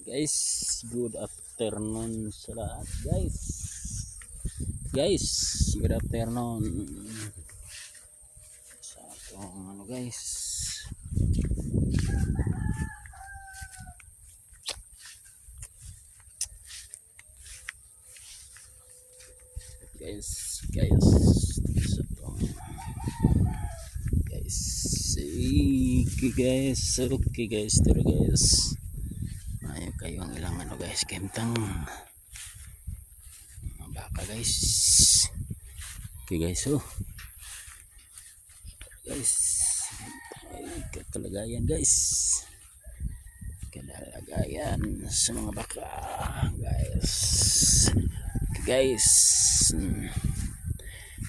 Guys, good afternoon sa lahat guys. Guys, good afternoon. Sa atong ano guys. Guys. Sa atong guys. Okay guys, tara guys. Ayaw kayo ang ilang ano guys, kentang baka guys. Okay guys, guys, ay kalagayan guys, kalagayan sa mga baka guys. Okay guys,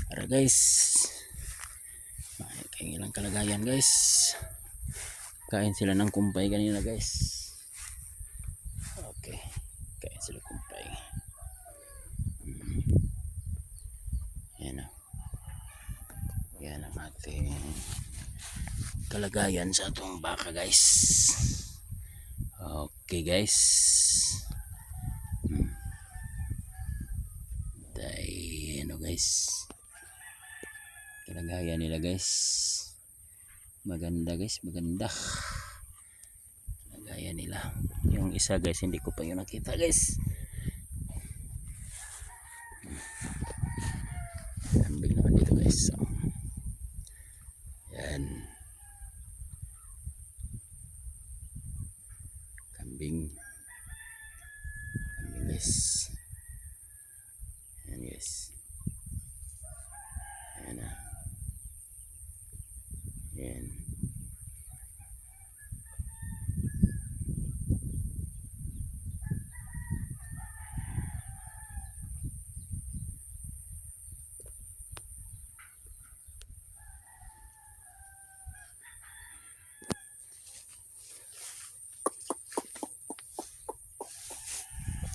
para guys, ay kayo ilang kalagayan guys. Kain sila ng kumpay kanina guys. Okay, kain sila kumpay. Yan ang ating kalagayan sa atong baka guys. Okay guys. Tay ano guys. Kalagayan nila guys. Maganda guys, maganda. Kalagayan nila. Yung isa guys hindi ko pa yun nakita guys. Kambing naman dito guys. Yan. Kambing guys. Yan guys. Yan na. Yan.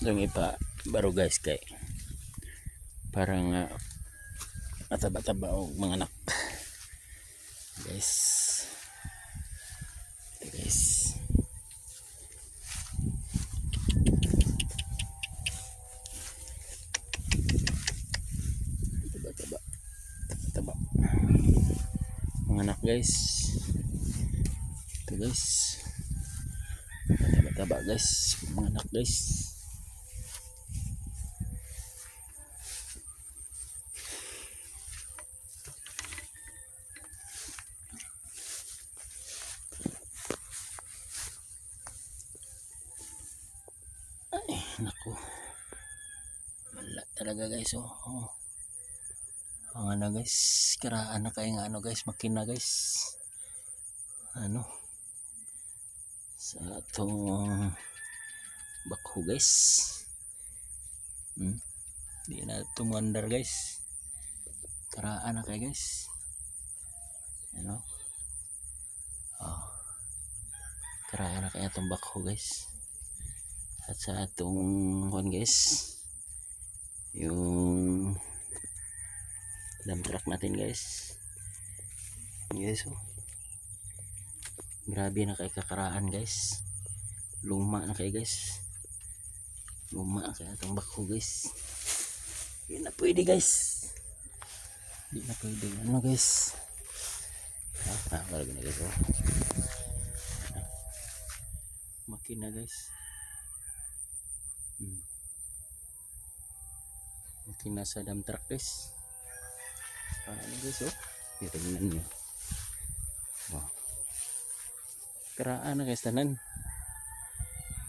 Yung ipa baro guys kay parang mataba-taba o mga anak guys. Ito guys, taba mga anak guys. Ito guys, taba guys mga anak guys. Naku, wala talaga guys. Ano guys, karaan na kayo nga ano guys, makina guys, ano sa atong bakho guys. Di na tumandar guys, karaan na kayo guys, ano karaan na kayo atong bakho guys. At sa atong guys, yung dump truck natin guys. Grabe na kay kakaraan guys. Luma na kay guys. Luma na kay atong bakho guys. Hindi na pwede guys. Hindi na pwede ano guys. Wala na guys. Makina guys. Makina sa dump truck guys. Ano guys tingnan nyo. Karaan na guys tanan.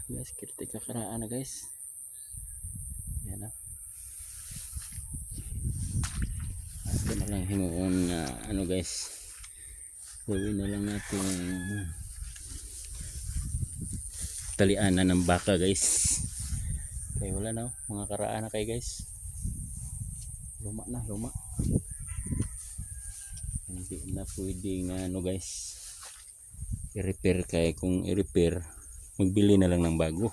Guys, kritika karaan na guys. Yan na. Ito na lang hinuon ano guys. Gawin na lang natin talianan ng baka guys. Kaya wala na mga karaan na kayo guys. Luma. Hindi na pwedeng ano guys i-repair, kaya kung i-repair magbili na lang ng bago.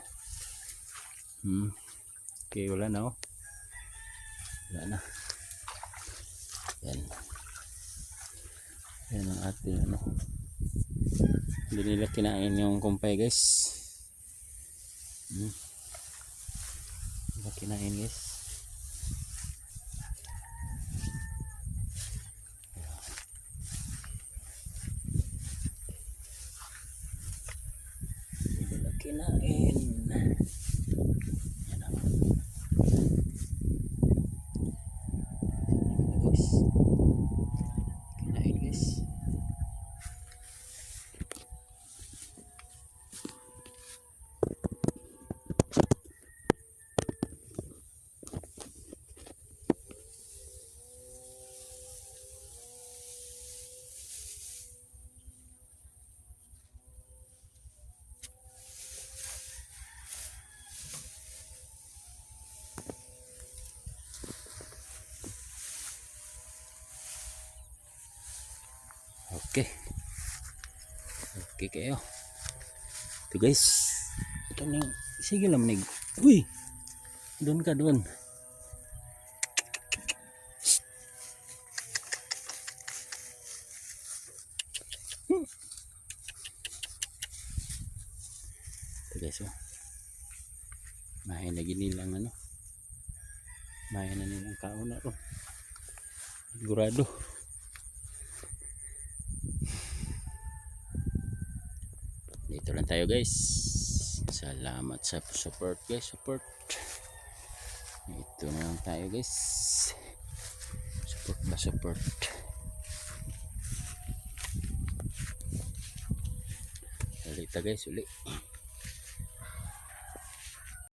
Okay, wala na yan ang ating hindi nila kinain yung kumpay guys. Hmm. Diba kinain guys? Diba kinain? Yan ako. Guys. Kinain guys. Okay. Okay kayo. Ito guys. Ito na yung sige lang nig. Uy. Doon ka doon. Ito guys oh. Mahay na ginilang ano. Mahay na nilang kauna ro. Sigurado. Dito lang tayo guys. Salamat sa support guys. Support. Ito na lang tayo guys. Support ba support. Ulit guys ulit.